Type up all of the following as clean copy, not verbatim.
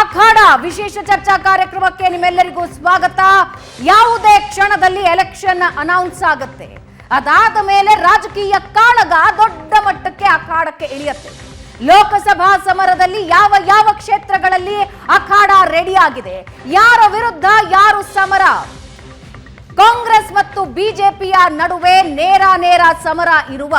ಅಖಾಡ ವಿಶೇಷ ಚರ್ಚಾ ಕಾರ್ಯಕ್ರಮಕ್ಕೆ ನಿಮ್ಮೆಲ್ಲರಿಗೂ ಸ್ವಾಗತ. ಯಾವುದೇ ಕ್ಷಣದಲ್ಲಿ ಎಲೆಕ್ಷನ್ ಅನೌನ್ಸ್ ಆಗುತ್ತೆ. ಅದಾದ ಮೇಲೆ ರಾಜಕೀಯ ಕಾಳಗ ದೊಡ್ಡ ಮಟ್ಟಕ್ಕೆ ಅಖಾಡಕ್ಕೆ ಇಳಿಯುತ್ತೆ. ಲೋಕಸಭಾ ಸಮರದಲ್ಲಿ ಯಾವ ಯಾವ ಕ್ಷೇತ್ರಗಳಲ್ಲಿ ಅಖಾಡ ರೆಡಿ ಆಗಿದೆ, ಯಾರ ವಿರುದ್ಧ ಯಾರು ಸಮರ. ಕಾಂಗ್ರೆಸ್ ಮತ್ತು ಬಿಜೆಪಿಯ ನಡುವೆ ನೇರ ಸಮರ ಇರುವ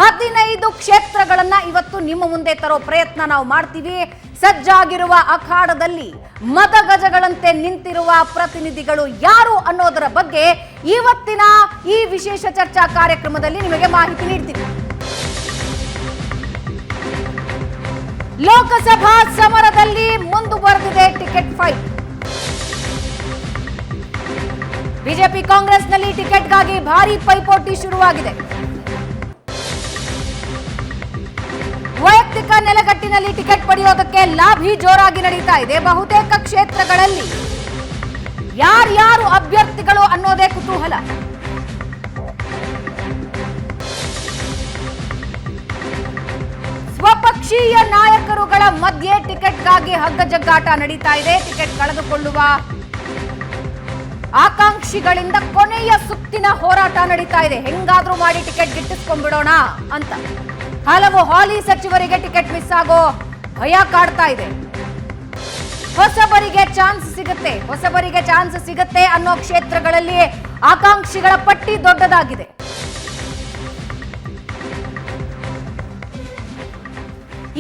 15 ಕ್ಷೇತ್ರಗಳನ್ನ ಇವತ್ತು ನಿಮ್ಮ ಮುಂದೆ ತರೋ ಪ್ರಯತ್ನ ನಾವು ಮಾಡ್ತೀವಿ. ಸಜ್ಜಾಗಿರುವ ಅಖಾಡದಲ್ಲಿ ಮತಗಜಗಳಂತೆ ನಿಂತಿರುವ ಪ್ರತಿನಿಧಿಗಳು ಯಾರು ಅನ್ನೋದರ ಬಗ್ಗೆ ಇವತ್ತಿನ ಈ ವಿಶೇಷ ಚರ್ಚಾ ಕಾರ್ಯಕ್ರಮದಲ್ಲಿ ನಿಮಗೆ ಮಾಹಿತಿ ನೀಡ್ತೀವಿ. ಲೋಕಸಭಾ ಸಮರದಲ್ಲಿ ಮುಂದುವರೆದಿದೆ ಟಿಕೆಟ್ ಫೈಟ್. ಬಿಜೆಪಿ ಕಾಂಗ್ರೆಸ್ನಲ್ಲಿ ಟಿಕೆಟ್ಗಾಗಿ ಭಾರಿ ಪೈಪೋಟಿ ಶುರುವಾಗಿದೆ. ವೈಯಕ್ತಿಕ ನೆಲೆಗಟ್ಟಿನಲ್ಲಿ ಟಿಕೆಟ್ ಪಡೆಯೋದಕ್ಕೆ ಲಾಭಿ ಜೋರಾಗಿ ನಡೀತಾ ಇದೆ. ಬಹುತೇಕ ಕ್ಷೇತ್ರಗಳಲ್ಲಿ ಯಾರ್ಯಾರು ಅಭ್ಯರ್ಥಿಗಳು ಅನ್ನೋದೇ ಕುತೂಹಲ. ಸ್ವಪಕ್ಷೀಯ ನಾಯಕರುಗಳ ಮಧ್ಯೆ ಟಿಕೆಟ್ಗಾಗಿ ಹಗ್ಗಜಗ್ಗಾಟ ನಡೀತಾ ಇದೆ. ಟಿಕೆಟ್ ಕಳೆದುಕೊಳ್ಳುವ ಆಕಾಂಕ್ಷಿಗಳಿಂದ ಕೊನೆಯ ಸುತ್ತಿನ ಹೋರಾಟ ನಡೀತಾ ಇದೆ. ಹೆಂಗಾದ್ರೂ ಮಾಡಿ ಟಿಕೆಟ್ ಗಿಟ್ಟಿಸ್ಕೊಂಡ್ಬಿಡೋಣ ಅಂತ ಹಲವು ಹಾಲಿ ಸಚಿವರಿಗೆ ಟಿಕೆಟ್ ಮಿಸ್ ಆಗೋ ಭಯ ಕಾಡ್ತಾ ಇದೆ. ಹೊಸಬರಿಗೆ ಚಾನ್ಸ್ ಸಿಗುತ್ತೆ ಅನ್ನೋ ಕ್ಷೇತ್ರಗಳಲ್ಲಿ ಆಕಾಂಕ್ಷಿಗಳ ಪಟ್ಟಿ ದೊಡ್ಡದಾಗಿದೆ.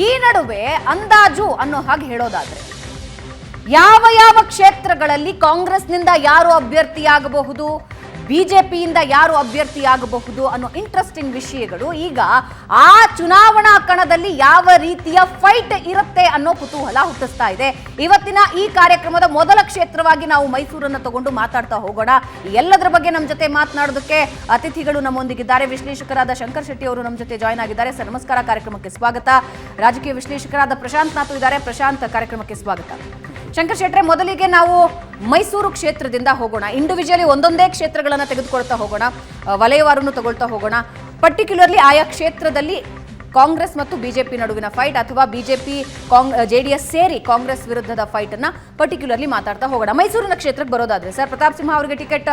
ಈ ನಡುವೆ ಅಂದಾಜು ಅನ್ನೋ ಹಾಗೆ ಹೇಳೋದಾದ್ರೆ ಯಾವ ಯಾವ ಕ್ಷೇತ್ರಗಳಲ್ಲಿ ಕಾಂಗ್ರೆಸ್ನಿಂದ ಯಾರು ಅಭ್ಯರ್ಥಿಯಾಗಬಹುದು, ಬಿಜೆಪಿಯಿಂದ ಯಾರು ಅಭ್ಯರ್ಥಿಯಾಗಬಹುದು ಅನ್ನೋ ಇಂಟ್ರೆಸ್ಟಿಂಗ್ ವಿಷಯಗಳು ಈಗ ಆ ಚುನಾವಣಾ ಕಣದಲ್ಲಿ ಯಾವ ರೀತಿಯ ಫೈಟ್ ಇರುತ್ತೆ ಅನ್ನೋ ಕುತೂಹಲ ಹುಟ್ಟಿಸ್ತಾ ಇದೆ. ಇವತ್ತಿನ ಈ ಕಾರ್ಯಕ್ರಮದ ಮೊದಲ ಕ್ಷೇತ್ರವಾಗಿ ನಾವು ಮೈಸೂರನ್ನು ತಗೊಂಡು ಮಾತಾಡ್ತಾ ಹೋಗೋಣ. ಎಲ್ಲದರ ಬಗ್ಗೆ ನಮ್ಮ ಜೊತೆ ಮಾತನಾಡೋದಕ್ಕೆ ಅತಿಥಿಗಳು ನಮ್ಮೊಂದಿಗಿದ್ದಾರೆ. ವಿಶ್ಲೇಷಕರಾದ ಶಂಕರ್ ಶೆಟ್ಟಿ ಅವರು ನಮ್ಮ ಜೊತೆ ಜಾಯ್ನ್ ಆಗಿದ್ದಾರೆ. ಸರ್ ನಮಸ್ಕಾರ, ಕಾರ್ಯಕ್ರಮಕ್ಕೆ ಸ್ವಾಗತ. ರಾಜಕೀಯ ವಿಶ್ಲೇಷಕರಾದ ಪ್ರಶಾಂತ್ ನಾಥು ಇದ್ದಾರೆ. ಪ್ರಶಾಂತ್, ಕಾರ್ಯಕ್ರಮಕ್ಕೆ ಸ್ವಾಗತ. ಶಂಕರ್ ಶೆಟ್ರೆ, ಮೊದಲಿಗೆ ನಾವು ಮೈಸೂರು ಕ್ಷೇತ್ರದಿಂದ ಹೋಗೋಣ. ಇಂಡಿವಿಜುವಲಿ ಒಂದೊಂದೇ ಕ್ಷೇತ್ರಗಳನ್ನು ತೆಗೆದುಕೊಳ್ತಾ ಹೋಗೋಣ, ವಲಯವಾರನ್ನು ತಗೊಳ್ತಾ ಹೋಗೋಣ. ಪರ್ಟಿಕ್ಯುಲರ್ಲಿ ಆಯಾ ಕ್ಷೇತ್ರದಲ್ಲಿ ಕಾಂಗ್ರೆಸ್ ಮತ್ತು ಬಿಜೆಪಿ ನಡುವಿನ ಫೈಟ್ ಅಥವಾ ಬಿಜೆಪಿ ಜೆಡಿಎಸ್ ಸೇರಿ ಕಾಂಗ್ರೆಸ್ ವಿರುದ್ಧದ ಫೈಟ್ ಅನ್ನ ಪರ್ಟಿಕ್ಯುಲರ್ಲಿ ಮಾತಾಡ್ತಾ ಹೋಗೋಣ. ಮೈಸೂರಿನ ಕ್ಷೇತ್ರಕ್ಕೆ ಬರೋದಾದ್ರೆ ಸರ್, ಪ್ರತಾಪ್ ಸಿಂಹ ಅವರಿಗೆ ಟಿಕೆಟ್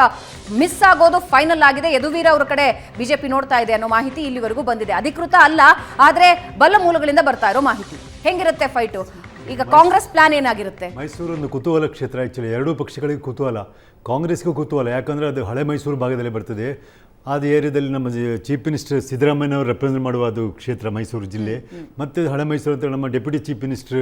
ಮಿಸ್ ಆಗೋದು ಫೈನಲ್ ಆಗಿದೆ. ಯದುವೀರ್ ಅವರ ಕಡೆ ಬಿಜೆಪಿ ನೋಡ್ತಾ ಇದೆ ಅನ್ನೋ ಮಾಹಿತಿ ಇಲ್ಲಿವರೆಗೂ ಬಂದಿದೆ. ಅಧಿಕೃತ ಅಲ್ಲ, ಆದ್ರೆ ಬಲ್ಲ ಮೂಲಗಳಿಂದ ಬರ್ತಾ ಇರೋ ಮಾಹಿತಿ. ಹೆಂಗಿರುತ್ತೆ ಫೈಟು? ಈಗ ಕಾಂಗ್ರೆಸ್ ಪ್ಲಾನ್ ಏನಾಗಿರುತ್ತೆ? ಮೈಸೂರು ಒಂದು ಕುತೂಹಲ ಕ್ಷೇತ್ರ. ಆ್ಯಕ್ಚುಲಿ ಎರಡೂ ಪಕ್ಷಗಳಿಗೆ ಕುತೂಹಲ, ಕಾಂಗ್ರೆಸ್ಗೂ ಕುತೂಹಲ. ಯಾಕಂದರೆ ಅದು ಹಳೆ ಮೈಸೂರು ಭಾಗದಲ್ಲಿ ಬರ್ತದೆ. ಅದು ಏರಿಯಾದಲ್ಲಿ ನಮ್ಮ ಚೀಫ್ ಮಿನಿಸ್ಟರ್ ಸಿದ್ದರಾಮಯ್ಯನವರು ರೆಪ್ರೆಸೆಂಟ್ ಮಾಡುವ ಅದು ಕ್ಷೇತ್ರ ಮೈಸೂರು ಜಿಲ್ಲೆ. ಮತ್ತು ಹಳೆ ಮೈಸೂರು ಅಂತ ನಮ್ಮ deputy chief minister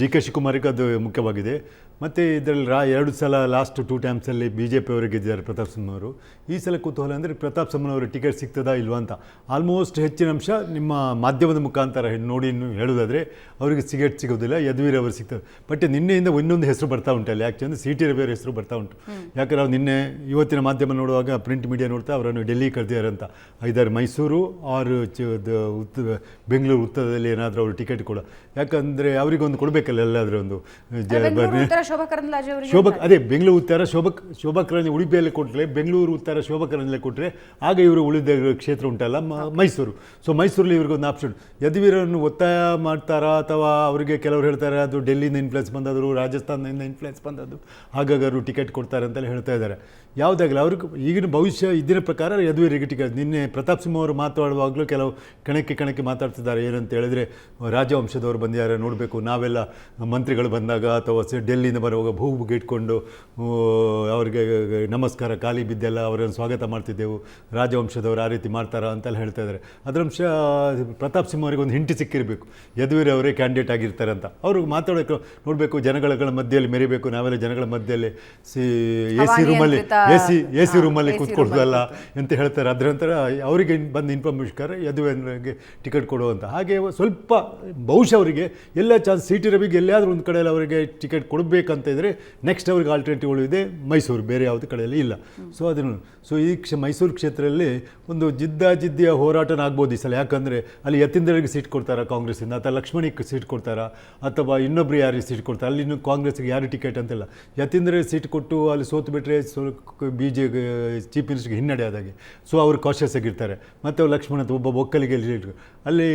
D K ಶಿವಕುಮಾರ್ಗೆ ಅದು ಮುಖ್ಯವಾಗಿದೆ. ಮತ್ತು ಇದರಲ್ಲಿ 2 ಸಲ ಲಾಸ್ಟ್ 2 ಟೈಮ್ಸಲ್ಲಿ ಬಿ ಜೆ ಪಿ ಅವರು ಗೆದ್ದಿದ್ದಾರೆ ಪ್ರತಾಪ್ ಸಿಂಹವರು. ಈ ಸಲ ಕುತೂಹಲ ಅಂದರೆ ಪ್ರತಾಪ್ ಸಿಂಹನವರು ಟಿಕೆಟ್ ಸಿಗ್ತದಾ ಇಲ್ವಾ ಅಂತ. ಆಲ್ಮೋಸ್ಟ್ ಹೆಚ್ಚಿನ ಅಂಶ ನಿಮ್ಮ ಮಾಧ್ಯಮದ ಮುಖಾಂತರ ನೋಡಿ ಹೇಳೋದಾದರೆ ಅವರಿಗೆ ಟಿಕೆಟ್ ಸಿಗೋದಿಲ್ಲ, ಯದುವೀರ್ ಅವರು ಸಿಗ್ತದೆ. ಬಟ್ ನಿನ್ನೆಯಿಂದ ಇನ್ನೊಂದು ಹೆಸರು ಬರ್ತಾ ಉಂಟಲ್ಲ, ಯಾಕೆಂದರೆ ಸಿ ಟಿ ರವಿ ಅವರ ಹೆಸರು ಬರ್ತಾ ಉಂಟು. ಯಾಕಂದ್ರೆ ಅವ್ರು ನಿನ್ನೆ ಇವತ್ತಿನ ಮಾಧ್ಯಮ ನೋಡುವಾಗ ಪ್ರಿಂಟ್ ಮೀಡಿಯಾ ನೋಡ್ತಾ ಅವರನ್ನು ಡೆಲ್ಲಿ ಕರೆದಿದ್ದಾರೆ ಅಂತ. ಐದಾರು ಮೈಸೂರು ಆರು ಬೆಂಗಳೂರು ಉತ್ತರದಲ್ಲಿ ಏನಾದರೂ ಅವರು ಟಿಕೆಟ್ ಕೊಡ, ಯಾಕಂದರೆ ಅವರಿಗೊಂದು ಕೊಡಬೇಕಲ್ಲ ಎಲ್ಲಾದರೂ ಒಂದು ಅದೇ ಬೆಂಗಳೂರು ಉತ್ತರ ಶೋಭಾ ಕರಂದ್ಲಾಜೆ ಉಡುಪಿಯಲ್ಲಿ ಕೊಟ್ಟರೆ, ಬೆಂಗಳೂರು ಉತ್ತರ ಶೋಭಾ ಕರಂದ್ಲಾಜೆ ಕೊಟ್ಟರೆ ಆಗ ಇವರು ಉಳಿದ ಕ್ಷೇತ್ರ ಉಂಟಲ್ಲ ಮೈಸೂರು. ಸೊ ಮೈಸೂರಲ್ಲಿ ಇವ್ರಿಗೊಂದು ಆಪ್ಷನ್. ಯದುವೀರನ್ನು ಒತ್ತಾಯ ಮಾಡ್ತಾರಾ ಅಥವಾ ಅವರಿಗೆ ಕೆಲವರು ಹೇಳ್ತಾರೆ ಅದು ಡೆಲ್ಲಿಯಿಂದ ಇನ್ಫ್ಲುಯೆನ್ಸ್ ಬಂದವರು, ರಾಜಸ್ಥಾನದಿಂದ ಇನ್ಫ್ಲುಯೆನ್ಸ್ ಬಂದದ್ದು, ಹಾಗಾಗಿ ಅವರು ಟಿಕೆಟ್ ಕೊಡ್ತಾರೆ ಅಂತಲೇ ಹೇಳ್ತಾ ಇದ್ದಾರೆ. ಯಾವುದಾಗಲಿ ಅವ್ರಿಗೆ ಈಗಿನ ಭವಿಷ್ಯ ಇದ್ದಿನ ಪ್ರಕಾರ ಯದುವೀರಿಗೆ ಟಿಕೆಟ್. ನಿನ್ನೆ ಪ್ರತಾಪ್ ಸಿಂಹ ಅವರು ಮಾತಾಡುವಾಗಲೂ ಕೆಲವು ಕಣಕ್ಕೆ ಮಾತಾಡ್ತಿದ್ದಾರೆ. ಏನಂತ ಹೇಳಿದರೆ ರಾಜವಂಶದವರು ಬಂದಿದ್ದಾರೆ ನೋಡಬೇಕು, ನಾವೆಲ್ಲ ಮಂತ್ರಿಗಳು ಬಂದಾಗ ಅಥವಾ ಡೆಲ್ಲಿಯಿಂದ ಬರುವಾಗ ಭೂಗೆ ಇಟ್ಕೊಂಡು ಅವರಿಗೆ ನಮಸ್ಕಾರ ಖಾಲಿ ಬಿದ್ದೆಲ್ಲ ಅವರನ್ನು ಸ್ವಾಗತ ಮಾಡ್ತಿದ್ದೆವು, ರಾಜವಂಶದವರು ಆ ರೀತಿ ಮಾಡ್ತಾರಾ ಅಂತೆಲ್ಲ ಹೇಳ್ತಾ ಇದ್ದಾರೆ. ಅದರಂಶ ಪ್ರತಾಪ್ ಸಿಂಹ ಅವರಿಗೆ ಒಂದು ಹಿಂಟಿ ಸಿಕ್ಕಿರಬೇಕು, ಯದುವೀರ್ ಅವರೇ ಕ್ಯಾಂಡಿಡೇಟ್ ಆಗಿರ್ತಾರೆ ಅಂತ. ಅವರು ಮಾತಾಡೋಕೆ ನೋಡಬೇಕು, ಜನಗಳ ಮಧ್ಯೆಯಲ್ಲಿ ಮೆರಿಬೇಕು, ನಾವೆಲ್ಲ ಜನಗಳ ಮಧ್ಯೆಯಲ್ಲಿ ಎ ಸಿ ರೂಮಲ್ಲಿ ಕೂತ್ಕೊಳ್ದಲ್ಲ ಅಂತ ಹೇಳ್ತಾರೆ. ಅದರ ನಂತರ ಅವರಿಗೆ ಬಂದ ಇನ್ಫಾರ್ಮೇಷನ್ ಯದುವೀರ್ಗೆ ಟಿಕೆಟ್ ಕೊಡುವಂಥ. ಹಾಗೆ ಸ್ವಲ್ಪ ಬಹುಶಃ ಅವರಿಗೆ ಎಲ್ಲ ಚಾನ್ಸ್ ಸಿ ಟಿ ರವಿಗೆ ಎಲ್ಲಾದರೂ ಒಂದು ಕಡೆಯಲ್ಲಿ ಅವರಿಗೆ ಟಿಕೆಟ್ ಕೊಡಬೇಕಂತ ಇದ್ದರೆ ನೆಕ್ಸ್ಟ್ ಅವ್ರಿಗೆ ಆಲ್ಟರ್ನೇಟಿವ್ಗಳು ಇದೆ ಮೈಸೂರು, ಬೇರೆ ಯಾವುದೇ ಕಡೆಯಲ್ಲಿ ಇಲ್ಲ. ಸೊ ಈ ಮೈಸೂರು ಕ್ಷೇತ್ರದಲ್ಲಿ ಒಂದು ಜಿದ್ದಿಯ ಹೋರಾಟನ ಆಗ್ಬೋದು ಈ ಸಲ. ಯಾಕಂದರೆ ಅಲ್ಲಿ ಯತೀಂದ್ರರಿಗೆ ಸೀಟ್ ಕೊಡ್ತಾರಾ ಕಾಂಗ್ರೆಸ್ಸಿಂದ, ಅಥವಾ ಲಕ್ಷ್ಮಣಿಗೆ ಸೀಟ್ ಕೊಡ್ತಾರಾ, ಅಥವಾ ಇನ್ನೊಬ್ರು ಯಾರಿಗೆ ಸೀಟ್ ಕೊಡ್ತಾರೆ. ಅಲ್ಲಿ ಇನ್ನೂ ಕಾಂಗ್ರೆಸ್ಗೆ ಯಾರು ಟಿಕೆಟ್ ಅಂತಿಲ್ಲ. ಯತೀಂದ್ರಿಗೆ ಸೀಟ್ ಕೊಟ್ಟು ಅಲ್ಲಿ ಸೋತು ಬಿಟ್ಟರೆ ಚೀಫ್ ಮಿನಿಸ್ಟರ್ಗೆ ಹಿನ್ನಡೆ ಆದಾಗೆ. ಸೊ ಅವರು ಕಾಶಿಯಸ್ ಆಗಿರ್ತಾರೆ. ಮತ್ತು ಅವ್ರು ಲಕ್ಷ್ಮಣ ಒಬ್ಬ ಒಕ್ಕಲಿಗೆ ಅಲ್ಲಿ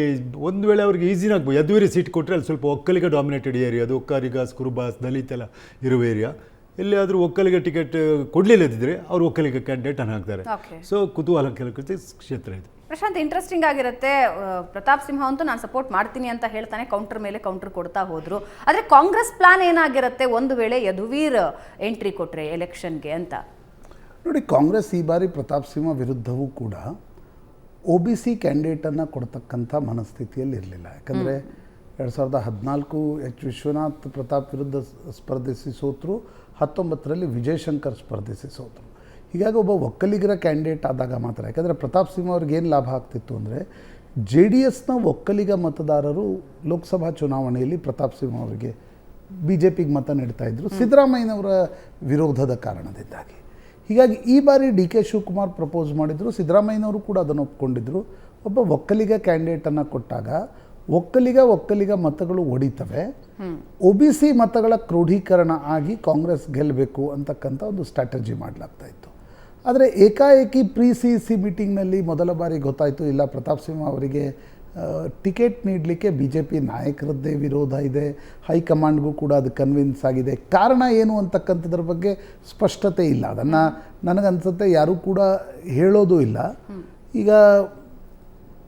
ಒಂದು ವೇಳೆ ಅವ್ರಿಗೆ ಈಸಿನ ಆಗ್ಬೋದು. ಯದುವೀರಿಗೆ ಸೀಟ್ ಕೊಟ್ಟರೆ ಅಲ್ಲಿ ಸ್ವಲ್ಪ ಒಕ್ಕಲಿಗ ಡಾಮಿನೇಟೆಡ್ ಏರಿಯಾ, ಅದು ಒಕ್ಕಲಿಗಾಸ್, ಕುರುಬಾಸ್, ದಲಿತ್ ಎಲ್ಲ ಇರುವ ಏರಿಯಾ. ಎಲ್ಲಿಯಾದರೂ ಒಕ್ಕಲಿಗ ಟಿಕೆಟ್ ಕೊಡಲಿಲ್ಲದಿದ್ದರೆ ಅವರು ಒಕ್ಕಲಿಗ ಕ್ಯಾಂಡಿಡೇಟ್ ಹಾಕ್ತಾರೆ. ಸೊ ಕುತೂಹಲ ಕೆಲಕೃತಿ ಕ್ಷೇತ್ರ ಇದು. ಪ್ರಶಾಂತ್, ಇಂಟ್ರೆಸ್ಟಿಂಗ್ ಆಗಿರುತ್ತೆ. ಪ್ರತಾಪ್ ಸಿಂಹ ಅಂತೂ ನಾನು ಸಪೋರ್ಟ್ ಮಾಡ್ತೀನಿ ಅಂತ ಹೇಳ್ತಾನೆ, ಕೌಂಟರ್ ಮೇಲೆ ಕೌಂಟರ್ ಕೊಡ್ತಾ ಹೋದ್ರು. ಆದರೆ ಕಾಂಗ್ರೆಸ್ ಪ್ಲಾನ್ ಏನಾಗಿರುತ್ತೆ ಒಂದು ವೇಳೆ ಯದುವೀರ್ ಎಂಟ್ರಿ ಕೊಟ್ರೆ ಎಲೆಕ್ಷನ್ಗೆ ಅಂತ? ನೋಡಿ, ಕಾಂಗ್ರೆಸ್ ಈ ಬಾರಿ ಪ್ರತಾಪ್ ಸಿಂಹ ವಿರುದ್ಧವೂ ಕೂಡ OBC ಕ್ಯಾಂಡಿಡೇಟನ್ನು ಕೊಡ್ತಕ್ಕಂಥ ಮನಸ್ಥಿತಿಯಲ್ಲಿ ಇರಲಿಲ್ಲ. ಯಾಕಂದರೆ 2014 ವಿಶ್ವನಾಥ್ ಪ್ರತಾಪ್ ವಿರುದ್ಧ ಸ್ಪರ್ಧಿಸಿ ಸೋತರು, 19ರಲ್ಲಿ ವಿಜಯಶಂಕರ್ ಸ್ಪರ್ಧಿಸಿ ಸೋತರು. ಹೀಗಾಗಿ ಒಬ್ಬ ಒಕ್ಕಲಿಗರ ಕ್ಯಾಂಡಿಡೇಟ್ ಆದಾಗ ಮಾತ್ರ, ಯಾಕಂದರೆ ಪ್ರತಾಪ್ ಸಿಂಹ ಅವ್ರಿಗೆ ಏನು ಲಾಭ ಆಗ್ತಿತ್ತು ಅಂದರೆ JDSನ ಒಕ್ಕಲಿಗ ಮತದಾರರು ಲೋಕಸಭಾ ಚುನಾವಣೆಯಲ್ಲಿ ಪ್ರತಾಪ್ ಸಿಂಹ ಅವರಿಗೆ BJPಗೆ ಮತ ನೀಡ್ತಾಯಿದ್ರು ಸಿದ್ದರಾಮಯ್ಯನವರ ವಿರೋಧದ ಕಾರಣದಿಂದಾಗಿ. ಹೀಗಾಗಿ ಈ ಬಾರಿ DK ಶಿವಕುಮಾರ್ ಪ್ರಪೋಸ್ ಮಾಡಿದರು, ಸಿದ್ದರಾಮಯ್ಯನವರು ಕೂಡ ಅದನ್ನು ಒಪ್ಕೊಂಡಿದ್ದರು. ಒಬ್ಬ ಒಕ್ಕಲಿಗ ಕ್ಯಾಂಡಿಡೇಟನ್ನು ಕೊಟ್ಟಾಗ ಒಕ್ಕಲಿಗ ಮತಗಳು ಒಡಿತವೆ, OBC ಮತಗಳ ಕ್ರೋಢೀಕರಣ ಆಗಿ ಕಾಂಗ್ರೆಸ್ ಗೆಲ್ಲಬೇಕು ಅಂತಕ್ಕಂಥ ಒಂದು ಸ್ಟ್ರಾಟಜಿ ಮಾಡಲಾಗ್ತಾ ಇತ್ತು. ಆದರೆ ಏಕಾಏಕಿ CEC ಮೀಟಿಂಗ್ನಲ್ಲಿ ಮೊದಲ ಬಾರಿ ಗೊತ್ತಾಯಿತು, ಇಲ್ಲ ಪ್ರತಾಪ್ ಸಿಂಹ ಅವರಿಗೆ ಟಿಕೆಟ್ ನೀಡಲಿಕ್ಕೆ BJP ನಾಯಕರದ್ದೇ ವಿರೋಧ ಇದೆ, ಹೈಕಮಾಂಡ್ಗೂ ಕೂಡ ಅದು ಕನ್ವಿನ್ಸ್ ಆಗಿದೆ. ಕಾರಣ ಏನು ಅಂತಕ್ಕಂಥದ್ರ ಬಗ್ಗೆ ಸ್ಪಷ್ಟತೆ ಇಲ್ಲ. ಅದನ್ನು ನನಗನ್ಸುತ್ತೆ ಯಾರೂ ಕೂಡ ಹೇಳೋದು ಇಲ್ಲ. ಈಗ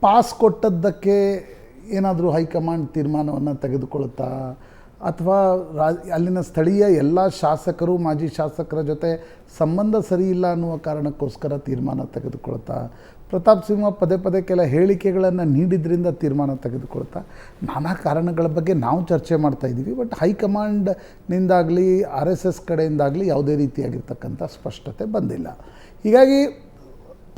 ಪಾಸ್ ಕೊಟ್ಟದ್ದಕ್ಕೆ ಏನಾದರೂ ಹೈಕಮಾಂಡ್ ತೀರ್ಮಾನವನ್ನು ತೆಗೆದುಕೊಳ್ಳುತ್ತಾ, ಅಥವಾ ಅಲ್ಲಿನ ಸ್ಥಳೀಯ ಎಲ್ಲ ಶಾಸಕರು ಮಾಜಿ ಶಾಸಕರ ಜೊತೆ ಸಂಬಂಧ ಸರಿ ಇಲ್ಲ ಅನ್ನುವ ಕಾರಣಕ್ಕೋಸ್ಕರ ತೀರ್ಮಾನ ತೆಗೆದುಕೊಳ್ತಾ, ಪ್ರತಾಪ್ ಸಿಂಹ ಪದೇ ಪದೇ ಕೆಲ ಹೇಳಿಕೆಗಳನ್ನು ನೀಡಿದ್ರಿಂದ ತೀರ್ಮಾನ ತೆಗೆದುಕೊಳ್ತಾ, ನಾನಾ ಕಾರಣಗಳ ಬಗ್ಗೆ ನಾವು ಚರ್ಚೆ ಮಾಡ್ತಾ ಇದ್ದೀವಿ. ಬಟ್ ಹೈಕಮಾಂಡ್ನಿಂದಾಗಲಿ RSS ಕಡೆಯಿಂದಾಗಲಿ ಯಾವುದೇ ರೀತಿಯಾಗಿರ್ತಕ್ಕಂಥ ಸ್ಪಷ್ಟತೆ ಬಂದಿಲ್ಲ. ಹೀಗಾಗಿ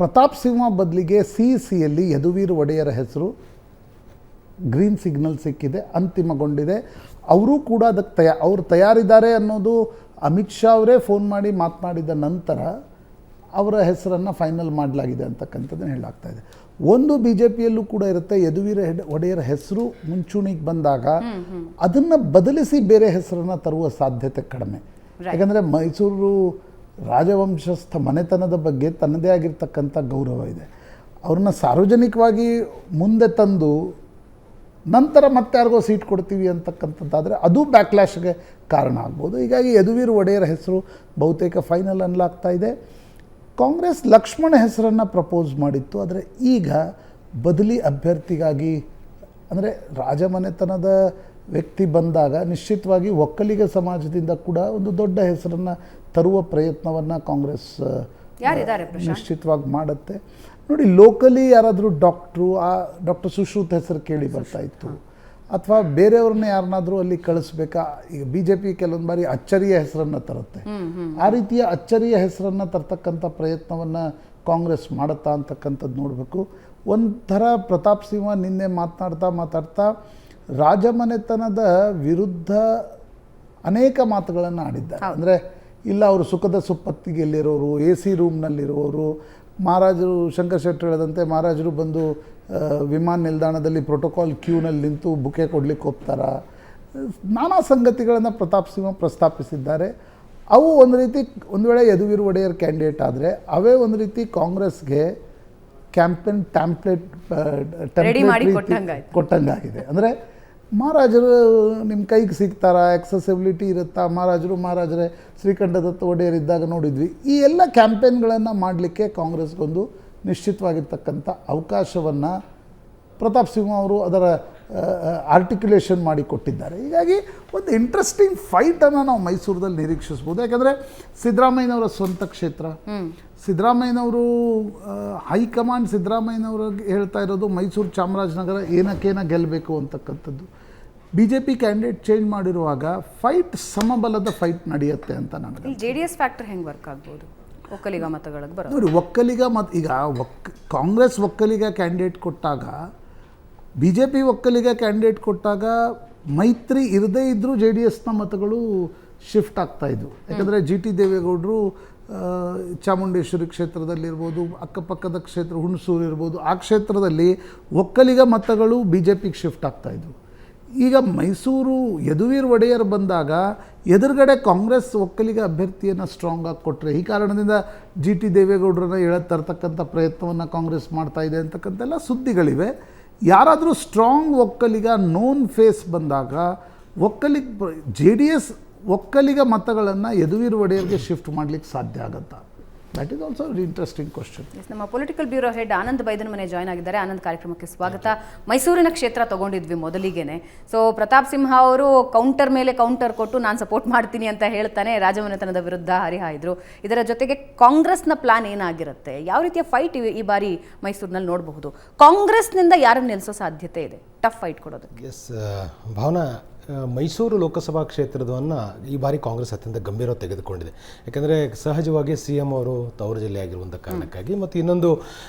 ಪ್ರತಾಪ್ ಸಿಂಹ ಬದಲಿಗೆ CECಯಲ್ಲಿ ಯದುವೀರ್ ಒಡೆಯರ ಹೆಸರು ಗ್ರೀನ್ ಸಿಗ್ನಲ್ ಸಿಕ್ಕಿದೆ, ಅಂತಿಮಗೊಂಡಿದೆ. ಅವರೂ ಕೂಡ ಅದಕ್ಕೆ ಅವರು ತಯಾರಿದ್ದಾರೆ ಅನ್ನೋದು ಅಮಿತ್ ಶಾ ಅವರೇ ಫೋನ್ ಮಾಡಿ ಮಾತನಾಡಿದ ನಂತರ ಅವರ ಹೆಸರನ್ನು ಫೈನಲ್ ಮಾಡಲಾಗಿದೆ ಅಂತಕ್ಕಂಥದ್ದನ್ನು ಹೇಳಲಾಗ್ತಾ ಇದೆ. ಒಂದು BJPಯಲ್ಲೂ ಕೂಡ ಇರುತ್ತೆ, ಯದುವೀರ್ ಒಡೆಯರ ಹೆಸರು ಮುಂಚೂಣಿಗೆ ಬಂದಾಗ ಅದನ್ನು ಬದಲಿಸಿ ಬೇರೆ ಹೆಸರನ್ನು ತರುವ ಸಾಧ್ಯತೆ ಕಡಿಮೆ. ಯಾಕಂದರೆ ಮೈಸೂರು ರಾಜವಂಶಸ್ಥ ಮನೆತನದ ಬಗ್ಗೆ ತನ್ನದೇ ಆಗಿರ್ತಕ್ಕಂಥ ಗೌರವ ಇದೆ. ಅವ್ರನ್ನ ಸಾರ್ವಜನಿಕವಾಗಿ ಮುಂದೆ ತಂದು ನಂತರ ಮತ್ತೆ ಯಾರಿಗೋ ಸೀಟ್ ಕೊಡ್ತೀವಿ ಅಂತಕ್ಕಂಥದ್ದಾದರೆ ಅದು ಬ್ಯಾಕ್ಲ್ಯಾಶ್ಗೆ ಕಾರಣ ಆಗ್ಬೋದು. ಹೀಗಾಗಿ ಯದುವೀರ್ ಒಡೆಯರ ಹೆಸರು ಬಹುತೇಕ ಫೈನಲ್ ಅನ್ನಲಾಗ್ತಾ ಇದೆ. ಕಾಂಗ್ರೆಸ್ ಲಕ್ಷ್ಮಣ ಹೆಸರನ್ನು ಪ್ರಪೋಸ್ ಮಾಡಿತ್ತು, ಆದರೆ ಈಗ ಬದಲಿ ಅಭ್ಯರ್ಥಿಗಾಗಿ, ಅಂದರೆ ರಾಜಮನೆತನದ ವ್ಯಕ್ತಿ ಬಂದಾಗ ನಿಶ್ಚಿತವಾಗಿ ಒಕ್ಕಲಿಗ ಸಮಾಜದಿಂದ ಕೂಡ ಒಂದು ದೊಡ್ಡ ಹೆಸರನ್ನು ತರುವ ಪ್ರಯತ್ನವನ್ನು ಕಾಂಗ್ರೆಸ್ ನಿಶ್ಚಿತವಾಗಿ ಮಾಡುತ್ತೆ. ನೋಡಿ, ಲೋಕಲಿ ಯಾರಾದರೂ ಡಾಕ್ಟರ್ ಸುಶ್ರುತ್ ಹೆಸರು ಕೇಳಿ ಬರ್ತಾ ಇತ್ತು, ಅಥವಾ ಬೇರೆಯವ್ರನ್ನ ಯಾರನ್ನಾದರೂ ಅಲ್ಲಿ ಕಳಿಸ್ಬೇಕಾ. ಈಗ BJP ಕೆಲವೊಂದು ಬಾರಿ ಅಚ್ಚರಿಯ ಹೆಸರನ್ನು ತರುತ್ತೆ, ಆ ರೀತಿಯ ಅಚ್ಚರಿಯ ಹೆಸರನ್ನು ತರ್ತಕ್ಕಂಥ ಪ್ರಯತ್ನವನ್ನು ಕಾಂಗ್ರೆಸ್ ಮಾಡುತ್ತಾ ಅಂತಕ್ಕಂಥದ್ದು ನೋಡಬೇಕು. ಒಂಥರ ಪ್ರತಾಪ್ ಸಿಂಹ ನಿನ್ನೆ ಮಾತಾಡ್ತಾ ರಾಜಮನೆತನದ ವಿರುದ್ಧ ಅನೇಕ ಮಾತುಗಳನ್ನು ಆಡಿದ್ದಾರೆ. ಅಂದರೆ ಇಲ್ಲ, ಅವರು ಸುಖದ ಸುಪ್ಪತ್ತಿಗೆಯಲ್ಲಿರೋರು, AC ರೂಮ್ನಲ್ಲಿರೋರು, ಮಹಾರಾಜರು ಶಂಕರ್ ಶೆಟ್ಟರ್ ಹೇಳಿದಂತೆ ಮಹಾರಾಜರು ಬಂದು ವಿಮಾನ ನಿಲ್ದಾಣದಲ್ಲಿ ಪ್ರೋಟೋಕಾಲ್ ಕ್ಯೂನಲ್ಲಿ ನಿಂತು ಬುಕೆ ಕೊಡಲಿಕ್ಕೆ ಹೋಗ್ತಾರ, ನಾನಾ ಸಂಗತಿಗಳನ್ನು ಪ್ರತಾಪ್ ಸಿಂಹ ಪ್ರಸ್ತಾಪಿಸಿದ್ದಾರೆ. ಅವು ಒಂದು ರೀತಿ ಒಂದು ವೇಳೆ ಯದುವೀರ್ ಒಡೆಯರ್ ಕ್ಯಾಂಡಿಡೇಟ್ ಆದರೆ ಅವೇ ಒಂದು ರೀತಿ ಕಾಂಗ್ರೆಸ್ಗೆ ಕ್ಯಾಂಪೇನ್ ಟ್ಯಾಂಪ್ಲೇಟ್ ಕೊಟ್ಟಂಗಾಗಿದೆ. ಅಂದರೆ ಮಹಾರಾಜರು ನಿಮ್ಮ ಕೈಗೆ ಸಿಗ್ತಾರಾ, ಎಕ್ಸೆಸಿಬಿಲಿಟಿ ಇರುತ್ತಾ, ಮಹಾರಾಜರೇ ಶ್ರೀಕಂಠದತ್ತ ಒಡೆಯರ್ ಇದ್ದಾಗ ನೋಡಿದ್ವಿ. ಈ ಎಲ್ಲ ಕ್ಯಾಂಪೇನ್ಗಳನ್ನು ಮಾಡಲಿಕ್ಕೆ ಕಾಂಗ್ರೆಸ್ಗೊಂದು ನಿಶ್ಚಿತವಾಗಿರ್ತಕ್ಕಂಥ ಅವಕಾಶವನ್ನು ಪ್ರತಾಪ್ ಸಿಂಹ ಅವರು ಅದರ ಆರ್ಟಿಕ್ಯುಲೇಷನ್ ಮಾಡಿ ಕೊಟ್ಟಿದ್ದಾರೆ. ಹೀಗಾಗಿ ಒಂದು ಇಂಟ್ರೆಸ್ಟಿಂಗ್ ಫೈಟನ್ನು ನಾವು ಮೈಸೂರದಲ್ಲಿ ನಿರೀಕ್ಷಿಸ್ಬೋದು. ಯಾಕಂದರೆ ಸಿದ್ದರಾಮಯ್ಯನವರ ಸ್ವಂತ ಕ್ಷೇತ್ರ, ಸಿದ್ದರಾಮಯ್ಯನವರು ಹೈಕಮಾಂಡ್ ಸಿದ್ದರಾಮಯ್ಯನವ್ರಿಗೆ ಹೇಳ್ತಾ ಇರೋದು ಮೈಸೂರು ಚಾಮರಾಜನಗರ ಏನಕ್ಕೇನ ಗೆಲ್ಲಬೇಕು ಅಂತಕ್ಕಂಥದ್ದು. BJP ಕ್ಯಾಂಡಿಡೇಟ್ ಚೇಂಜ್ ಮಾಡಿರುವಾಗ ಫೈಟ್ ಸಮಬಲದ ಫೈಟ್ ನಡೆಯುತ್ತೆ ಅಂತ ನನಗೆ. JDS ಫ್ಯಾಕ್ಟರ್ ಹೆಂಗೆ ವರ್ಕ್ ಆಗ್ಬೋದು ಒಕ್ಕಲಿಗ ಮತಗಳಿಗೆ ಬರೋದು? ನೋಡಿ, ಒಕ್ಕಲಿಗ ಈಗ ಕಾಂಗ್ರೆಸ್ ಒಕ್ಕಲಿಗ ಕ್ಯಾಂಡಿಡೇಟ್ ಕೊಟ್ಟಾಗ, BJP ಒಕ್ಕಲಿಗ ಕ್ಯಾಂಡಿಡೇಟ್ ಕೊಟ್ಟಾಗ ಮೈತ್ರಿ ಇರದೇ ಇದ್ದರೂ JDSನ ಮತಗಳು ಶಿಫ್ಟ್ ಆಗ್ತಾಯಿದ್ವು. ಯಾಕಂದರೆ GT ದೇವೇಗೌಡರು ಚಾಮುಂಡೇಶ್ವರಿ ಕ್ಷೇತ್ರದಲ್ಲಿರ್ಬೋದು, ಅಕ್ಕಪಕ್ಕದ ಕ್ಷೇತ್ರ ಹುಣಸೂರು ಇರ್ಬೋದು, ಆ ಕ್ಷೇತ್ರದಲ್ಲಿ ಒಕ್ಕಲಿಗ ಮತಗಳು BJPಗೆ ಶಿಫ್ಟ್ ಆಗ್ತಾಯಿದ್ವು. ಈಗ ಮೈಸೂರು ಯದುವೀರ್ ಒಡೆಯರ್ ಬಂದಾಗ ಎದುರುಗಡೆ ಕಾಂಗ್ರೆಸ್ ಒಕ್ಕಲಿಗ ಅಭ್ಯರ್ಥಿಯನ್ನು ಸ್ಟ್ರಾಂಗ್ ಆಗಿ ಕೊಟ್ಟರೆ, ಈ ಕಾರಣದಿಂದ GT ದೇವೇಗೌಡರನ್ನ ತರ್ತಕ್ಕಂಥ ಪ್ರಯತ್ನವನ್ನು ಕಾಂಗ್ರೆಸ್ ಮಾಡ್ತಾ ಇದೆ ಅಂತಕ್ಕಂಥೆಲ್ಲ ಸುದ್ದಿಗಳಿವೆ. ಯಾರಾದರೂ ಸ್ಟ್ರಾಂಗ್ ಒಕ್ಕಲಿಗ ನೋನ್ ಫೇಸ್ ಬಂದಾಗ JDS ಒಕ್ಕಲಿಗ ಮತಗಳನ್ನು ಯದುವೀರ್ ಒಡೆಯರ್ಗೆ ಶಿಫ್ಟ್ ಮಾಡಲಿಕ್ಕೆ ಸಾಧ್ಯ ಆಗುತ್ತಾ? That is also very interesting question. ನಮ್ಮ ಪೊಲಿಟಿಕಲ್ ಬ್ಯೂರೋ ಹೆಡ್ ಆನಂದ್ ಬೈದನ್ ಮನೆ ಜಾಯ್ನ್ ಆಗಿದ್ದಾರೆ. ಆನಂದ್, ಕಾರ್ಯಕ್ರಮಕ್ಕೆ ಸ್ವಾಗತ. ಮೈಸೂರಿನ ಕ್ಷೇತ್ರ ತಗೊಂಡಿದ್ವಿ ಮೊದಲಿಗೆನೆ. ಸೊ ಪ್ರತಾಪ್ ಸಿಂಹ ಅವರು ಕೌಂಟರ್ ಮೇಲೆ ಕೌಂಟರ್ ಕೊಟ್ಟು ನಾನು ಸಪೋರ್ಟ್ ಮಾಡ್ತೀನಿ ಅಂತ ಹೇಳ್ತಾನೆ ರಾಜಮನೆತನದ ವಿರುದ್ಧ ಹರಿಹಾಯ್ದ್ರು. ಇದರ ಜೊತೆಗೆ ಕಾಂಗ್ರೆಸ್ನ ಪ್ಲಾನ್ ಏನಾಗಿರುತ್ತೆ, ಯಾವ ರೀತಿಯ ಫೈಟ್ ಈ ಬಾರಿ ಮೈಸೂರಿನಲ್ಲಿ ನೋಡಬಹುದು? ಕಾಂಗ್ರೆಸ್ನಿಂದ ಯಾರನ್ನು ನಿಲ್ಲಿಸೋ ಸಾಧ್ಯತೆ ಇದೆ ಟಫ್ ಫೈಟ್ ಕೊಡೋದು? ಎಸ್ ಭಾವನಾ, ಮೈಸೂರು ಲೋಕಸಭಾ ಕ್ಷೇತ್ರವನ್ನು ಈ ಬಾರಿ ಕಾಂಗ್ರೆಸ್ ಅತ್ಯಂತ ಗಂಭೀರವಾಗಿ ತೆಗೆದುಕೊಂಡಿದೆ. ಯಾಕೆಂದರೆ ಸಹಜವಾಗಿ CM ಅವರು ತವರು ಜಿಲ್ಲೆ ಆಗಿರುವಂಥ ಕಾರಣಕ್ಕಾಗಿ ಮತ್ತು ಇನ್ನೊಂದು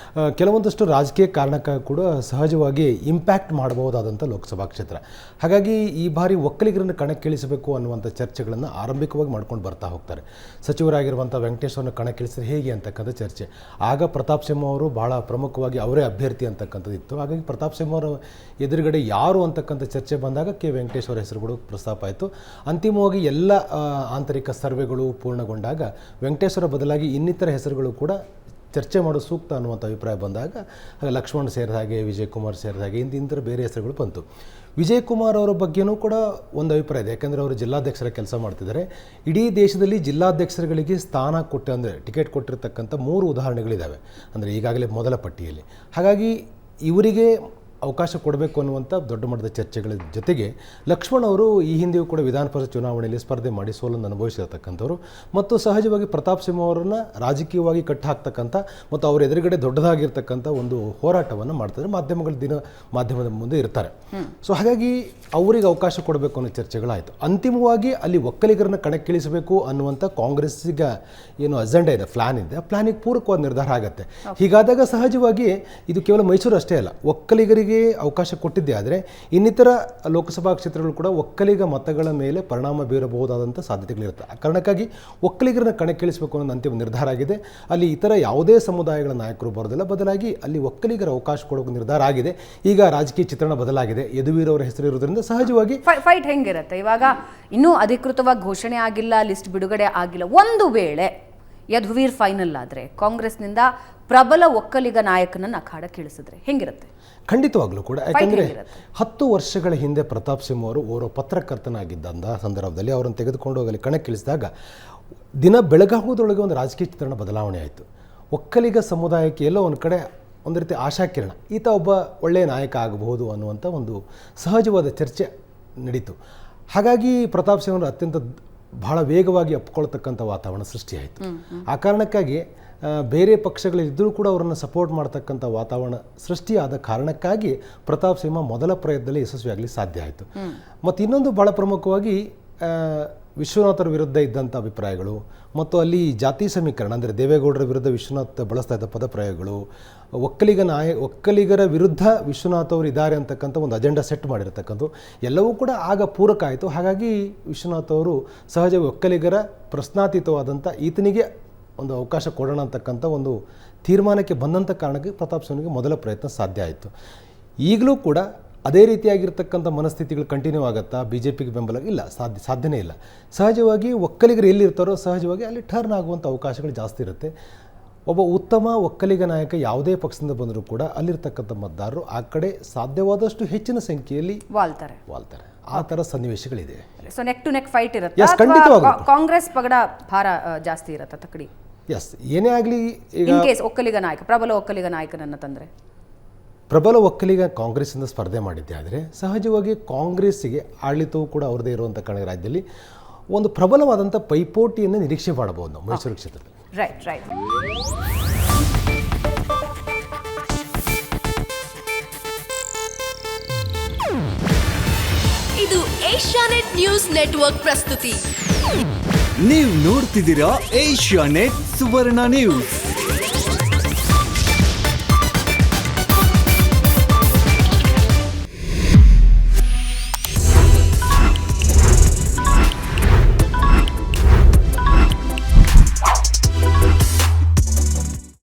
ಕೆಲವೊಂದಷ್ಟು ರಾಜಕೀಯ ಕಾರಣಕ್ಕಾಗಿ ಕೂಡ ಸಹಜವಾಗಿ ಇಂಪ್ಯಾಕ್ಟ್ ಮಾಡಬಹುದಾದಂಥ ಲೋಕಸಭಾ ಕ್ಷೇತ್ರ. ಹಾಗಾಗಿ ಈ ಬಾರಿ ಒಕ್ಕಲಿಗರನ್ನು ಕಣಕ್ಕಿಳಿಸಬೇಕು ಅನ್ನುವಂಥ ಚರ್ಚೆಗಳನ್ನು ಆರಂಭಿಕವಾಗಿ ಮಾಡ್ಕೊಂಡು ಬರ್ತಾ ಹೋಗ್ತಾರೆ. ಸಚಿವರಾಗಿರುವಂಥ ವೆಂಕಟೇಶ್ವರನ್ನು ಕಣಕ್ಕಿಳಿಸಿದ್ರೆ ಹೇಗೆ ಅಂತಕ್ಕಂಥ ಚರ್ಚೆ. ಆಗ ಪ್ರತಾಪ್ ಸಿಂಹ ಅವರು ಭಾಳ ಪ್ರಮುಖವಾಗಿ ಅವರೇ ಅಭ್ಯರ್ಥಿ ಅಂತಕ್ಕಂಥದ್ದು ಇತ್ತು. ಹಾಗಾಗಿ ಪ್ರತಾಪ್ ಸಿಂಹ ಅವರ ಎದುರುಗಡೆ ಯಾರು ಅಂತಕ್ಕಂಥ ಚರ್ಚೆ ಬಂದಾಗ ವೆಂಕಟೇಶ್ವರ ಹೆಸರುಗಳು ಪ್ರಸ್ತಾಪ ಆಯಿತು. ಅಂತಿಮವಾಗಿ ಎಲ್ಲ ಆಂತರಿಕ ಸರ್ವೆಗಳು ಪೂರ್ಣಗೊಂಡಾಗ ವೆಂಕಟೇಶ್ವರ ಬದಲಾಗಿ ಇನ್ನಿತರ ಹೆಸರುಗಳು ಕೂಡ ಚರ್ಚೆ ಮಾಡೋದು ಸೂಕ್ತ ಅನ್ನುವಂಥ ಅಭಿಪ್ರಾಯ ಬಂದಾಗ ಲಕ್ಷ್ಮಣ್ ಸೇರಿದ ಹಾಗೆ, ವಿಜಯ್ ಕುಮಾರ್ ಸೇರಿದ ಹಾಗೆ ಇಂಥರ ಬೇರೆ ಹೆಸರುಗಳು ಬಂತು. ವಿಜಯ್ ಕುಮಾರ್ ಅವರ ಬಗ್ಗೆಯೂ ಕೂಡ ಒಂದು ಅಭಿಪ್ರಾಯ ಇದೆ. ಯಾಕೆಂದರೆ ಅವರು ಜಿಲ್ಲಾಧ್ಯಕ್ಷರ ಕೆಲಸ ಮಾಡ್ತಿದ್ದಾರೆ. ಇಡೀ ದೇಶದಲ್ಲಿ ಜಿಲ್ಲಾಧ್ಯಕ್ಷರುಗಳಿಗೆ ಸ್ಥಾನ ಕೊಟ್ಟು ಅಂದರೆ ಟಿಕೆಟ್ ಕೊಟ್ಟಿರ್ತಕ್ಕಂಥ 3 ಉದಾಹರಣೆಗಳಿದ್ದಾವೆ, ಅಂದರೆ ಈಗಾಗಲೇ ಮೊದಲ ಪಟ್ಟಿಯಲ್ಲಿ. ಹಾಗಾಗಿ ಇವರಿಗೆ ಅವಕಾಶ ಕೊಡಬೇಕು ಅನ್ನುವಂಥ ದೊಡ್ಡ ಮಟ್ಟದ ಚರ್ಚೆಗಳ ಜೊತೆಗೆ ಲಕ್ಷ್ಮಣ್ ಅವರು ಈ ಹಿಂದೆಯೂ ಕೂಡ ವಿಧಾನ ಪರಿಷತ್ ಚುನಾವಣೆಯಲ್ಲಿ ಸ್ಪರ್ಧೆ ಮಾಡಿ ಸೋಲನ್ನು ಅನುಭವಿಸಿರ್ತಕ್ಕಂಥವ್ರು ಮತ್ತು ಸಹಜವಾಗಿ ಪ್ರತಾಪ್ ಸಿಂಹ ಅವರನ್ನು ರಾಜಕೀಯವಾಗಿ ಕಟ್ಟಾಕ್ತಕ್ಕಂಥ ಮತ್ತು ಅವರ ಎದುರುಗಡೆ ದೊಡ್ಡದಾಗಿರ್ತಕ್ಕಂಥ ಒಂದು ಹೋರಾಟವನ್ನು ಮಾಡ್ತಾರೆ. ಮಾಧ್ಯಮದ ಮುಂದೆ ಇರ್ತಾರೆ. ಸೊ ಹಾಗಾಗಿ ಅವರಿಗೆ ಅವಕಾಶ ಕೊಡಬೇಕು ಅನ್ನೋ ಚರ್ಚೆಗಳಾಯಿತು. ಅಂತಿಮವಾಗಿ ಅಲ್ಲಿ ಒಕ್ಕಲಿಗರನ್ನು ಕಣಕ್ಕಿಳಿಸಬೇಕು ಅನ್ನುವಂಥ ಕಾಂಗ್ರೆಸ್ಸಿಗ ಏನು ಅಜೆಂಡಾ ಇದೆ, ಪ್ಲಾನ್ ಇದೆ, ಆ ಪ್ಲಾನಿಗೆ ಪೂರಕವಾದ ನಿರ್ಧಾರ ಆಗುತ್ತೆ. ಹೀಗಾದಾಗ ಸಹಜವಾಗಿ ಇದು ಕೇವಲ ಮೈಸೂರು ಅಷ್ಟೇ ಅಲ್ಲ, ಒಕ್ಕಲಿಗರಿಗೆ ಅವಕಾಶ ಕೊಟ್ಟಿದ್ದೆ ಆದರೆ ಇನ್ನಿತರ ಲೋಕಸಭಾ ಕ್ಷೇತ್ರಗಳು ಕೂಡ ಒಕ್ಕಲಿಗ ಮತಗಳ ಮೇಲೆ ಪರಿಣಾಮ ಬೀರಬಹುದಾದಂಥ ಸಾಧ್ಯತೆಗಳಿರುತ್ತೆ. ಆ ಕಾರಣಕ್ಕಾಗಿ ಒಕ್ಕಲಿಗರನ್ನ ಕಣಕ್ಕಿಳಿಸಬೇಕು ಅನ್ನೋ ಅಂತಿಮ ನಿರ್ಧಾರ ಆಗಿದೆ. ಅಲ್ಲಿ ಇತರ ಯಾವುದೇ ಸಮುದಾಯಗಳ ನಾಯಕರು ಬರೋದಿಲ್ಲ, ಬದಲಾಗಿ ಅಲ್ಲಿ ಒಕ್ಕಲಿಗರ ಅವಕಾಶ ಕೊಡೋಕೆ ನಿರ್ಧಾರ ಆಗಿದೆ. ಈಗ ರಾಜಕೀಯ ಚಿತ್ರಣ ಬದಲಾಗಿದೆ. ಯದುವೀರ್ ಅವರ ಹೆಸರು ಇರೋದ್ರಿಂದ ಸಹಜವಾಗಿ ಫೈಟ್ ಹೆಂಗಿರುತ್ತೆ? ಇವಾಗ ಇನ್ನೂ ಅಧಿಕೃತವಾಗಿ ಘೋಷಣೆ ಆಗಿಲ್ಲ, ಲಿಸ್ಟ್ ಬಿಡುಗಡೆ ಆಗಿಲ್ಲ. ಒಂದು ವೇಳೆ ಯದುವೀರ್ ಫೈನಲ್ ಆದರೆ ಕಾಂಗ್ರೆಸ್ನಿಂದ ಪ್ರಬಲ ಒಕ್ಕಲಿಗ ನಾಯಕನನ್ನು ಅಖಾಡಕ್ಕಿಳಿಸಿದ್ರೆ ಹೆಂಗಿರುತ್ತೆ? ಖಂಡಿತವಾಗ್ಲೂ ಕೂಡ. ಯಾಕೆಂದರೆ 10 ವರ್ಷಗಳ ಹಿಂದೆ ಪ್ರತಾಪ್ ಸಿಂಹ ಅವರು ಓರ್ವ ಪತ್ರಕರ್ತನಾಗಿದ್ದಂಥ ಸಂದರ್ಭದಲ್ಲಿ ಅವರನ್ನು ತೆಗೆದುಕೊಂಡು ಹೋಗಲಿ ಕಣಕ್ಕಿಳಿಸಿದಾಗ ದಿನ ಬೆಳಗಾಗುವುದರೊಳಗೆ ಒಂದು ರಾಜಕೀಯ ಚಿತ್ರಣ ಬದಲಾವಣೆ ಆಯಿತು. ಒಕ್ಕಲಿಗ ಸಮುದಾಯಕ್ಕೆ ಎಲ್ಲೋ ಒಂದು ಕಡೆ ಒಂದು ರೀತಿ ಆಶಾಕಿರಣ, ಈತ ಒಬ್ಬ ಒಳ್ಳೆಯ ನಾಯಕ ಆಗಬಹುದು ಅನ್ನುವಂಥ ಒಂದು ಸಹಜವಾದ ಚರ್ಚೆ ನಡೀತು. ಹಾಗಾಗಿ ಪ್ರತಾಪ್ ಸಿಂಹ ಅವರು ಅತ್ಯಂತ ಬಹಳ ವೇಗವಾಗಿ ಒಪ್ಕೊಳ್ತಕ್ಕಂಥ ವಾತಾವರಣ ಸೃಷ್ಟಿಯಾಯಿತು. ಆ ಕಾರಣಕ್ಕಾಗಿ ಬೇರೆ ಪಕ್ಷಗಳಿದ್ದರೂ ಕೂಡ ಅವರನ್ನು ಸಪೋರ್ಟ್ ಮಾಡ್ತಕ್ಕಂಥ ವಾತಾವರಣ ಸೃಷ್ಟಿಯಾದ ಕಾರಣಕ್ಕಾಗಿ ಪ್ರತಾಪ್ ಸಿಂಹ ಮೊದಲ ಪ್ರಯತ್ನದಲ್ಲಿ ಯಶಸ್ವಿಯಾಗಲಿ ಸಾಧ್ಯ ಆಯಿತು. ಮತ್ತು ಇನ್ನೊಂದು ಭಾಳ ಪ್ರಮುಖವಾಗಿ ವಿಶ್ವನಾಥರ ವಿರುದ್ಧ ಇದ್ದಂಥ ಅಭಿಪ್ರಾಯಗಳು ಮತ್ತು ಅಲ್ಲಿ ಜಾತಿ ಸಮೀಕರಣ ಅಂದರೆ ದೇವೇಗೌಡರ ವಿರುದ್ಧ ವಿಶ್ವನಾಥ್ ಬಳಸ್ತಾ ಇದ್ದ ಪದಪ್ರಯೋಗಗಳು, ಒಕ್ಕಲಿಗರ ವಿರುದ್ಧ ವಿಶ್ವನಾಥ್ ಅವರು ಇದ್ದಾರೆ ಅಂತಕ್ಕಂಥ ಒಂದು ಅಜೆಂಡಾ ಸೆಟ್ ಮಾಡಿರ್ತಕ್ಕಂಥ ಎಲ್ಲವೂ ಕೂಡ ಆಗ ಪೂರಕ ಆಯಿತು. ಹಾಗಾಗಿ ವಿಶ್ವನಾಥ್ ಅವರು ಸಹಜ ಒಕ್ಕಲಿಗರ ಪ್ರಶ್ನಾತೀತವಾದಂಥ ಈತನಿಗೆ ಒಂದು ಅವಕಾಶ ಕೊಡೋಣ ಅಂತಕ್ಕಂಥ ಒಂದು ತೀರ್ಮಾನಕ್ಕೆ ಬಂದಂಥ ಕಾರಣಕ್ಕೆ ಪ್ರತಾಪ್ ಸಿಂಹನಿಗೆ ಮೊದಲ ಪ್ರಯತ್ನ ಸಾಧ್ಯ ಆಯಿತು. ಈಗಲೂ ಕೂಡ ಅದೇ ರೀತಿಯಾಗಿರ್ತಕ್ಕಂಥ ಮನಸ್ಥಿತಿಗಳು ಕಂಟಿನ್ಯೂ ಆಗುತ್ತಾ? BJPಗೆ ಬೆಂಬಲ ಇಲ್ಲ, ಸಾಧ್ಯನೇ ಇಲ್ಲ. ಸಹಜವಾಗಿ ಒಕ್ಕಲಿಗರು ಎಲ್ಲಿರ್ತಾರೋ ಸಹಜವಾಗಿ ಅಲ್ಲಿ ಟರ್ನ್ ಆಗುವಂಥ ಅವಕಾಶಗಳು ಜಾಸ್ತಿ ಇರುತ್ತೆ. ಒಬ್ಬ ಉತ್ತಮ ಒಕ್ಕಲಿಗ ನಾಯಕ ಯಾವುದೇ ಪಕ್ಷದಿಂದ ಬಂದರೂ ಕೂಡ ಅಲ್ಲಿರ್ತಕ್ಕಂಥ ಮತದಾರರು ಆ ಕಡೆ ಸಾಧ್ಯವಾದಷ್ಟು ಹೆಚ್ಚಿನ ಸಂಖ್ಯೆಯಲ್ಲಿ ವಾಲ್ತಾರೆ. ಆ ಥರ ಸನ್ನಿವೇಶಗಳಿದೆ. So neck to neck fight ಇರುತ್ತೆ. ಕಾಂಗ್ರೆಸ್ ಪಗಡ ಭಾರ ಜಾಸ್ತಿ ಇರುತ್ತೆ ತಕಡಿ. ಎಸ್, ಏನೇ ಆಗಲಿ ಈಗ ಒಕ್ಕಲಿಗ ನಾಯಕ, ಪ್ರಬಲ ಒಕ್ಕಲಿಗ ನಾಯಕನನ್ನು ತಂದರೆ ಪ್ರಬಲ ಒಕ್ಕಲಿಗ ಕಾಂಗ್ರೆಸ್ಸಿಂದ ಸ್ಪರ್ಧೆ ಮಾಡಿದ್ದೆ ಆದರೆ ಸಹಜವಾಗಿ ಕಾಂಗ್ರೆಸ್ಸಿಗೆ ಆಡಳಿತವೂ ಕೂಡ ಅವ್ರದ್ದೇ ಇರುವಂಥ ಕನ್ನಡ ರಾಜ್ಯದಲ್ಲಿ ಒಂದು ಪ್ರಬಲವಾದಂಥ ಪೈಪೋಟಿಯನ್ನು ನಿರೀಕ್ಷೆ ಮಾಡಬಹುದು ನಾವು ಮೈಸೂರು ಕ್ಷೇತ್ರದಲ್ಲಿ. ರೈಟ್. ಇದು ಏಷ್ಯಾನೆಟ್ ನ್ಯೂಸ್ ನೆಟ್ವರ್ಕ್ ಪ್ರಸ್ತುತಿ. ನೀವು ನೋಡ್ತಿದ್ದೀರಾ ಏಷ್ಯಾನೆಟ್ ಸುವರ್ಣ ನ್ಯೂಸ್.